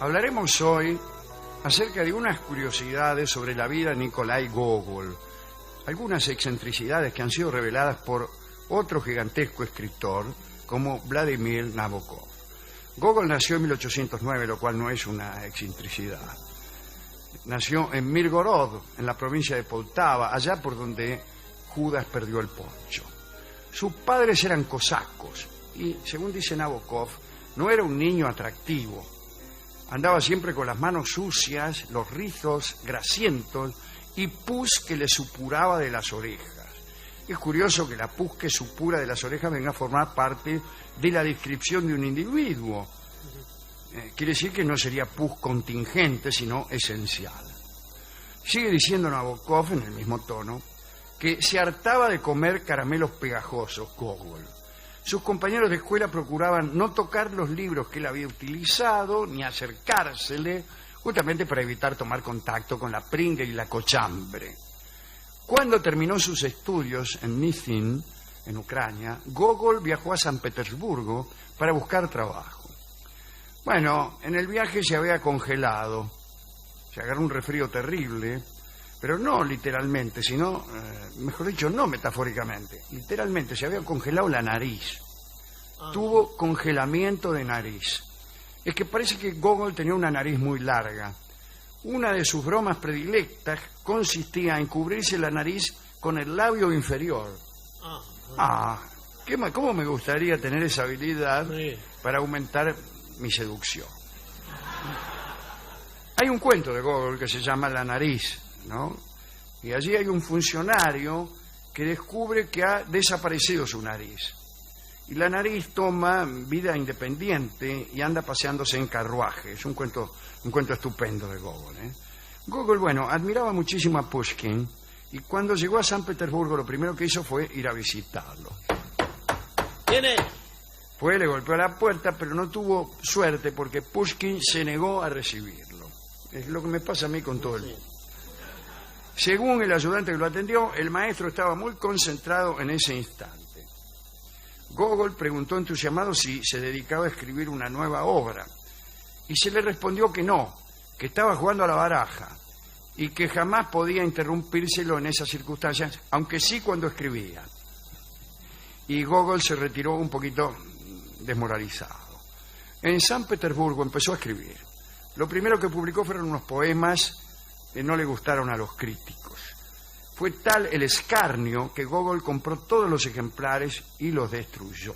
Hablaremos hoy acerca de unas curiosidades sobre la vida de Nikolai Gogol, algunas excentricidades que han sido reveladas por otro gigantesco escritor como Vladimir Nabokov. Gogol nació en 1809, lo cual no es una excentricidad. Nació en Mirgorod, en la provincia de Poltava, allá por donde Judas perdió el poncho. Sus padres eran cosacos y, según dice Nabokov, no era un niño atractivo. Andaba siempre con las manos sucias, los rizos grasientos y pus que le supuraba de las orejas. Es curioso que la pus que supura de las orejas venga a formar parte de la descripción de un individuo. Quiere decir que no sería pus contingente, sino esencial. Sigue diciendo Nabokov en el mismo tono que se hartaba de comer caramelos pegajosos, Gogol. Sus compañeros de escuela procuraban no tocar los libros que él había utilizado, ni acercársele, justamente para evitar tomar contacto con la pringue y la cochambre. Cuando terminó sus estudios en Nizhyn, en Ucrania, Gogol viajó a San Petersburgo para buscar trabajo. Bueno, en el viaje se había congelado, se agarró un resfrío terrible, pero no literalmente, sino, mejor dicho, no metafóricamente. Literalmente, se había congelado la nariz. Tuvo congelamiento de nariz. Es que parece que Gogol tenía una nariz muy larga. Una de sus bromas predilectas consistía en cubrirse la nariz con el labio inferior. ¿Cómo me gustaría tener esa habilidad para aumentar mi seducción? Hay un cuento de Gogol que se llama La nariz, ¿no? Y allí hay un funcionario que descubre que ha desaparecido su nariz. Y la nariz toma vida independiente y anda paseándose en carruaje. Es un cuento estupendo de Gogol, ¿eh? Gogol, bueno, admiraba muchísimo a Pushkin y cuando llegó a San Petersburgo lo primero que hizo fue ir a visitarlo. ¿Quién es? Fue, le golpeó a la puerta, pero no tuvo suerte porque Pushkin se negó a recibirlo. Es lo que me pasa a mí con todo el mundo. Según el ayudante que lo atendió, el maestro estaba muy concentrado en ese instante. Gogol preguntó entusiasmado si se dedicaba a escribir una nueva obra y se le respondió que no, que estaba jugando a la baraja y que jamás podía interrumpírselo en esas circunstancias, aunque sí cuando escribía. Y Gogol se retiró un poquito desmoralizado. En San Petersburgo empezó a escribir. Lo primero que publicó fueron unos poemas que no le gustaron a los críticos. Fue tal el escarnio que Gogol compró todos los ejemplares y los destruyó.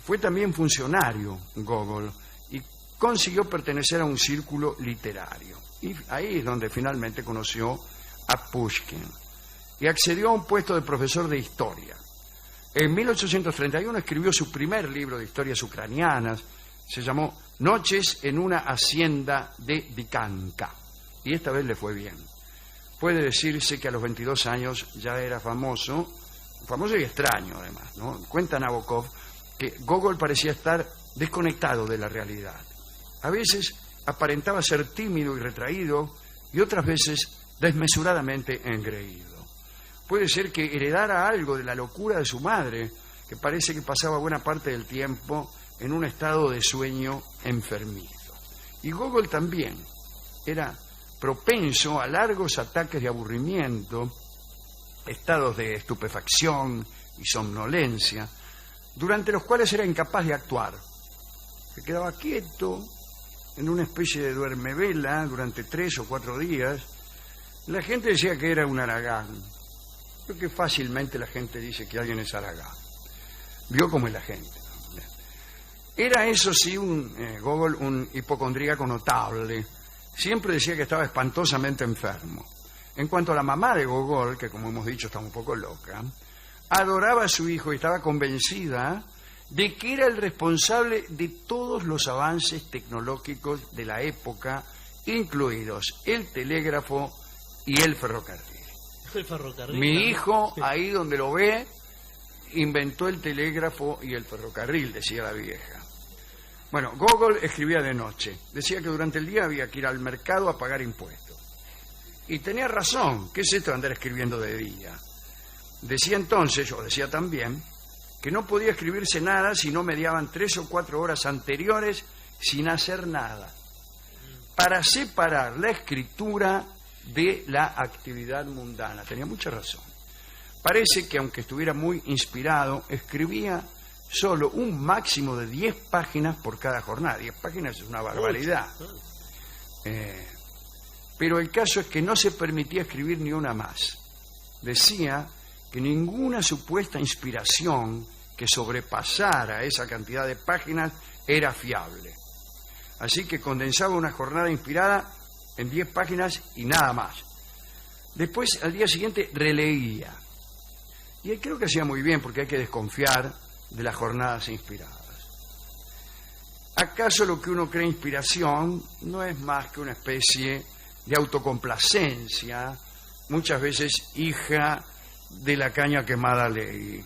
Fue también funcionario Gogol y consiguió pertenecer a un círculo literario. Y ahí es donde finalmente conoció a Pushkin y accedió a un puesto de profesor de historia. En 1831 escribió su primer libro de historias ucranianas. Se llamó Noches en una hacienda de Dikanka. Y esta vez le fue bien. Puede decirse que a los 22 años ya era famoso y extraño además, ¿no? Cuenta Nabokov que Gogol parecía estar desconectado de la realidad. A veces aparentaba ser tímido y retraído y otras veces desmesuradamente engreído. Puede ser que heredara algo de la locura de su madre, que parece que pasaba buena parte del tiempo en un estado de sueño enfermizo. Y Gogol también era propenso a largos ataques de aburrimiento, estados de estupefacción y somnolencia, durante los cuales era incapaz de actuar. Se quedaba quieto en una especie de duermevela durante 3 o 4 días. La gente decía que era un haragán. Creo que fácilmente la gente dice que alguien es haragán. Vio cómo es la gente. Era, eso sí, Gogol un hipocondríaco notable. Siempre decía que estaba espantosamente enfermo. En cuanto a la mamá de Gogol, que como hemos dicho está un poco loca, adoraba a su hijo y estaba convencida de que era el responsable de todos los avances tecnológicos de la época, incluidos el telégrafo y el ferrocarril. El ferrocarril. Mi hijo, ahí donde lo ve, inventó el telégrafo y el ferrocarril, decía la vieja. Bueno, Gogol escribía de noche. Decía que durante el día había que ir al mercado a pagar impuestos. Y tenía razón. ¿Qué es esto de andar escribiendo de día? Decía entonces, o decía también, que no podía escribirse nada si no mediaban 3 o 4 horas anteriores sin hacer nada. para separar la escritura de la actividad mundana. Tenía mucha razón. Parece que aunque estuviera muy inspirado, escribía solo un máximo de 10 páginas por cada jornada. 10 páginas es una barbaridad. Pero el caso es que no se permitía escribir ni una más. Decía que ninguna supuesta inspiración que sobrepasara esa cantidad de páginas era fiable. Así que condensaba una jornada inspirada en 10 páginas y nada más. Después, al día siguiente, releía. Y creo que hacía muy bien, porque hay que desconfiar de las jornadas inspiradas. ¿Acaso lo que uno cree inspiración no es más que una especie de autocomplacencia, muchas veces hija de la caña quemada ley?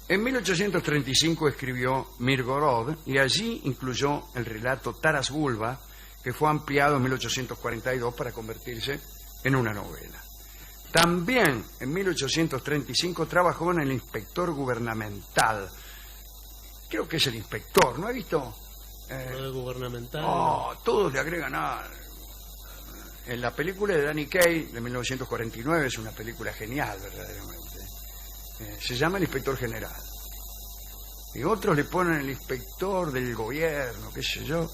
En 1835 escribió Mirgorod y allí incluyó el relato Taras Bulba, que fue ampliado en 1842 para convertirse en una novela. También en 1835 trabajó en El Inspector Gubernamental. Creo que es El Inspector, ¿no ha visto? Lo de gubernamental. Todos le agregan en la película de Danny Kaye de 1949, es una película genial verdaderamente. Se llama El Inspector General. Y otros le ponen el inspector del gobierno, qué sé yo.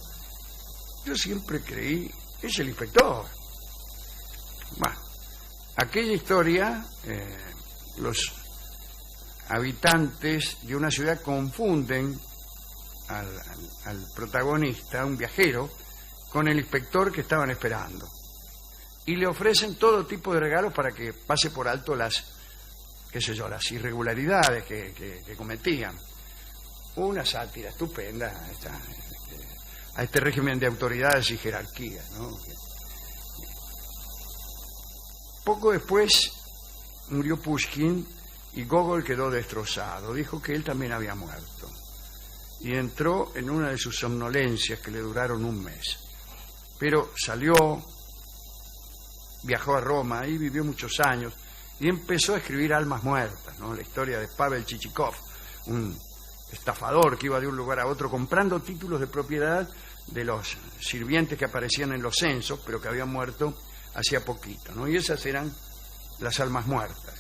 Yo siempre creí, es el inspector. Bueno, aquella historia, los habitantes de una ciudad confunden al protagonista, un viajero, con el inspector que estaban esperando. Y le ofrecen todo tipo de regalos para que pase por alto las irregularidades que cometían. Una sátira estupenda a este régimen de autoridades y jerarquías, ¿no? Poco después murió Pushkin y Gogol quedó destrozado. Dijo que él también había muerto. Y entró en una de sus somnolencias que le duraron un mes. Pero salió, viajó a Roma y vivió muchos años. Y empezó a escribir Almas Muertas, ¿no? La historia de Pavel Chichikov, un estafador que iba de un lugar a otro comprando títulos de propiedad de los sirvientes que aparecían en los censos, pero que habían muerto hacía poquito, ¿no? Y esas eran las almas muertas.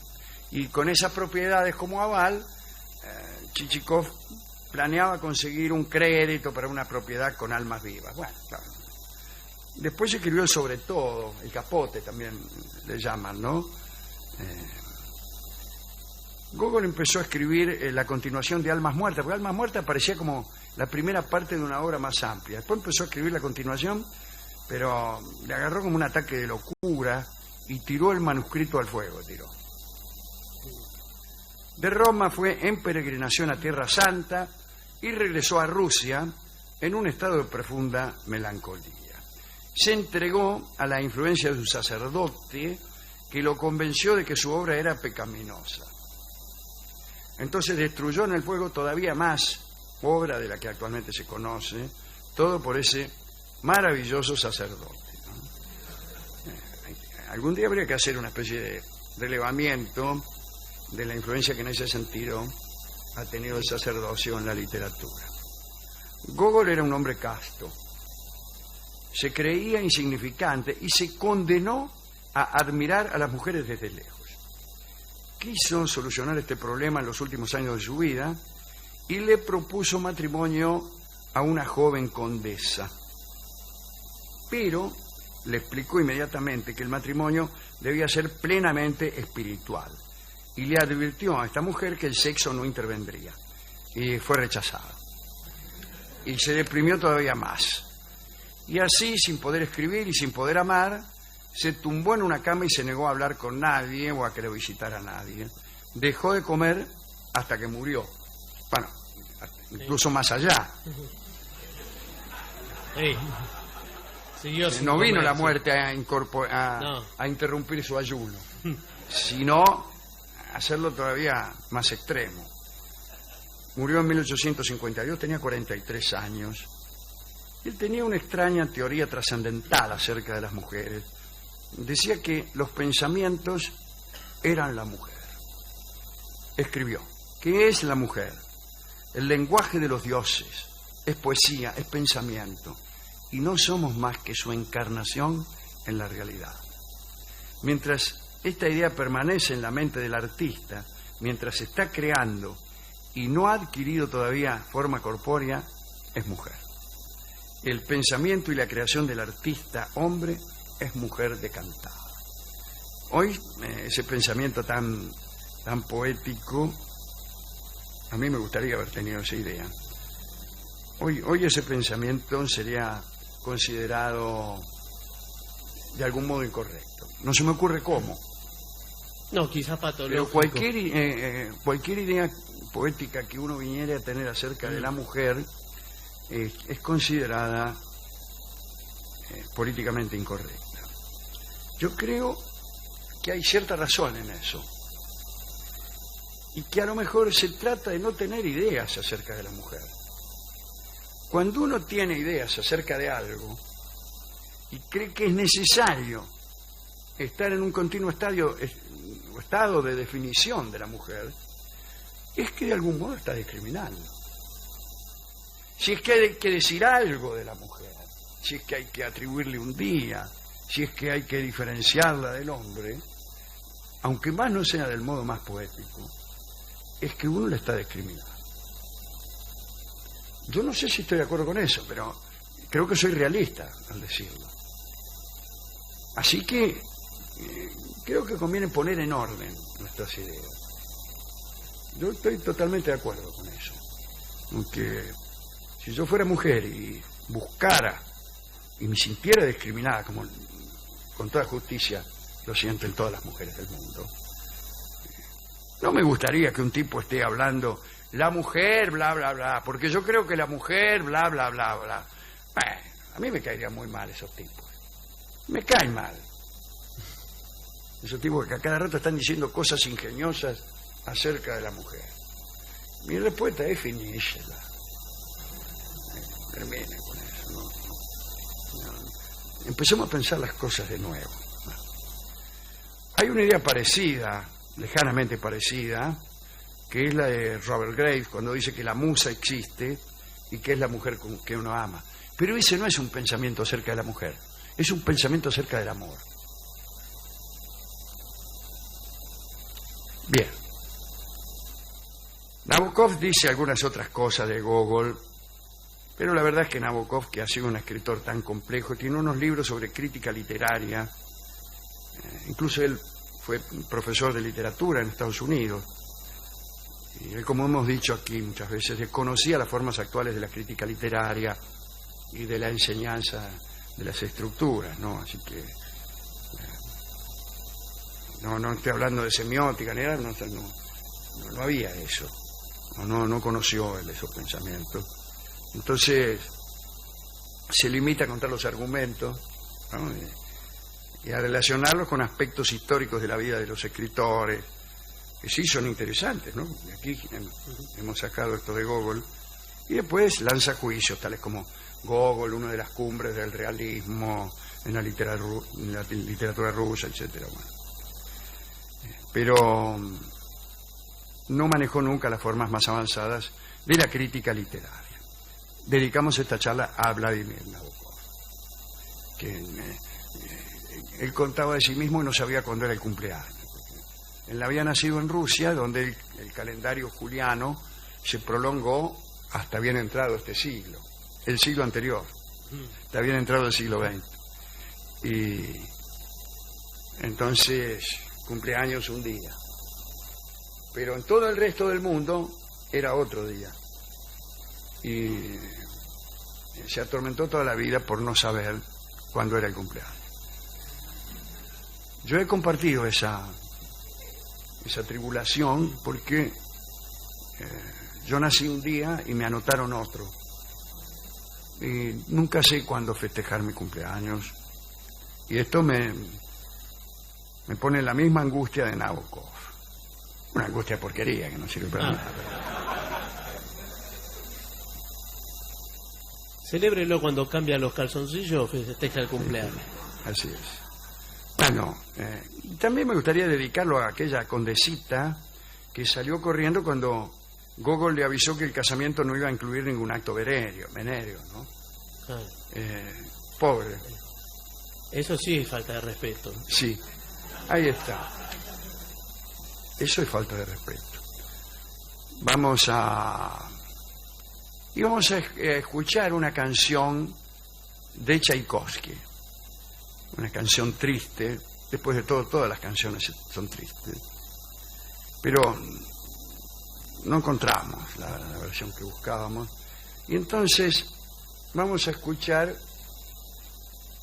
Y con esas propiedades como aval, Chichikov planeaba conseguir un crédito para una propiedad con almas vivas. Bueno, claro. Después escribió el Sobre Todo, el Capote también le llaman, ¿no? Gogol empezó a escribir la continuación de Almas Muertas, porque Almas Muertas parecía como la primera parte de una obra más amplia. Después empezó a escribir la continuación, pero le agarró como un ataque de locura y tiró el manuscrito al fuego, De Roma fue en peregrinación a Tierra Santa y regresó a Rusia en un estado de profunda melancolía. Se entregó a la influencia de su sacerdote, que lo convenció de que su obra era pecaminosa. Entonces destruyó en el fuego todavía más obra de la que actualmente se conoce, todo por ese maravilloso sacerdote, ¿no? Algún día habría que hacer una especie de relevamiento de la influencia que en ese sentido ha tenido el sacerdocio en la literatura. Gogol era un hombre casto, se creía insignificante y se condenó a admirar a las mujeres desde lejos. Quiso solucionar este problema en los últimos años de su vida y le propuso matrimonio a una joven condesa. Pero le explicó inmediatamente que el matrimonio debía ser plenamente espiritual y le advirtió a esta mujer que el sexo no intervendría. Y fue rechazado. Y se deprimió todavía más. Y así, sin poder escribir y sin poder amar, se tumbó en una cama y se negó a hablar con nadie o a que lo visitara nadie. Dejó de comer hasta que murió. Bueno, incluso más allá. No vino la muerte a interrumpir su ayuno, sino a hacerlo todavía más extremo. Murió en 1852, tenía 43 años. Él tenía una extraña teoría trascendental acerca de las mujeres. Decía que los pensamientos eran la mujer. Escribió: ¿qué es la mujer? El lenguaje de los dioses, es poesía, es pensamiento, y no somos más que su encarnación en la realidad. Mientras esta idea permanece en la mente del artista, mientras está creando y no ha adquirido todavía forma corpórea, es mujer. El pensamiento y la creación del artista hombre es mujer decantada. Hoy ese pensamiento tan poético, a mí me gustaría haber tenido esa idea. Hoy ese pensamiento sería considerado de algún modo incorrecto. No se me ocurre cómo. No, quizás patológico. Pero cualquier idea poética que uno viniera a tener acerca de la mujer es considerada políticamente incorrecta. Yo creo que hay cierta razón en eso, y que a lo mejor se trata de no tener ideas acerca de la mujer. Cuando uno tiene ideas acerca de algo y cree que es necesario estar en un continuo estado de definición de la mujer, es que de algún modo está discriminando. Si es que hay que decir algo de la mujer, si es que hay que atribuirle un día, si es que hay que diferenciarla del hombre, aunque más no sea del modo más poético, es que uno la está discriminando. Yo no sé si estoy de acuerdo con eso, pero creo que soy realista al decirlo. Así que creo que conviene poner en orden nuestras ideas. Yo estoy totalmente de acuerdo con eso. Aunque si yo fuera mujer y buscara y me sintiera discriminada, como con toda justicia lo sienten todas las mujeres del mundo, no me gustaría que un tipo esté hablando la mujer, bla, bla, bla, porque yo creo que la mujer, bla, bla, bla, bla. Bueno, a mí me caerían muy mal esos tipos. Me caen mal. Esos tipos que a cada rato están diciendo cosas ingeniosas acerca de la mujer. Mi respuesta es finísela. Termine con eso. No. Empecemos a pensar las cosas de nuevo. Hay una idea parecida, lejanamente parecida, que es la de Robert Graves, cuando dice que la musa existe y que es la mujer que uno ama. Pero ese no es un pensamiento acerca de la mujer, es un pensamiento acerca del amor. Bien. Nabokov dice algunas otras cosas de Gogol, pero la verdad es que Nabokov, que ha sido un escritor tan complejo, tiene unos libros sobre crítica literaria, incluso él fue profesor de literatura en Estados Unidos, y él, como hemos dicho aquí muchas veces, desconocía las formas actuales de la crítica literaria y de la enseñanza de las estructuras, ¿no? Así que no estoy hablando de semiótica ni nada, no había eso, no conoció él esos pensamientos. Entonces se limita a contar los argumentos, ¿no? Y a relacionarlos con aspectos históricos de la vida de los escritores, que sí son interesantes, ¿no? Y aquí hemos sacado esto de Gogol, y después lanza juicios tales como Gogol, una de las cumbres del realismo en la literatura rusa, etcétera. Bueno. Pero no manejó nunca las formas más avanzadas de la crítica literaria. Dedicamos esta charla a Vladimir Nabokov, que él contaba de sí mismo y no sabía cuándo era el cumpleaños. Él había nacido en Rusia, donde el calendario juliano se prolongó hasta bien entrado este siglo, el siglo anterior, hasta bien entrado el siglo XX. Y entonces cumpleaños un día, pero en todo el resto del mundo era otro día. Y se atormentó toda la vida por no saber cuándo era el cumpleaños. Yo he compartido esa tribulación porque yo nací un día y me anotaron otro. Y nunca sé cuándo festejar mi cumpleaños. Y esto me pone en la misma angustia de Nabokov. Una angustia porquería que no sirve para nada. Celébrelo cuando cambia los calzoncillos, festeja el cumpleaños. Así es. Bueno, también me gustaría dedicarlo a aquella condesita que salió corriendo cuando Gogol le avisó que el casamiento no iba a incluir ningún acto venéreo, ¿no? Ah, Pobre. eso sí es falta de respeto. Sí, ahí está. Eso es falta de respeto. Vamos a escuchar una canción de Tchaikovsky. Una canción triste. Después de todo, todas las canciones son tristes. Pero no encontramos la versión que buscábamos. Y entonces vamos a escuchar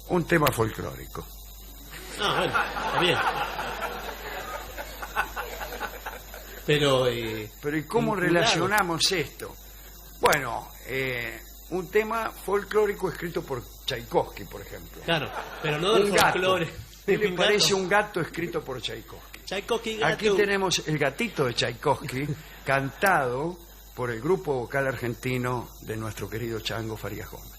un tema folclórico. Ah, bueno, está bien. Pero ¿y cómo relacionamos esto? Bueno, un tema folclórico escrito por Tchaikovsky, por ejemplo. Claro, pero no del Un gato. folclore. ¿Qué le Un parece gato. un gato escrito por Tchaikovsky? Tchaikovsky gato. Aquí tenemos el gatito de Tchaikovsky, cantado por el grupo vocal argentino de nuestro querido Chango Farías Gómez.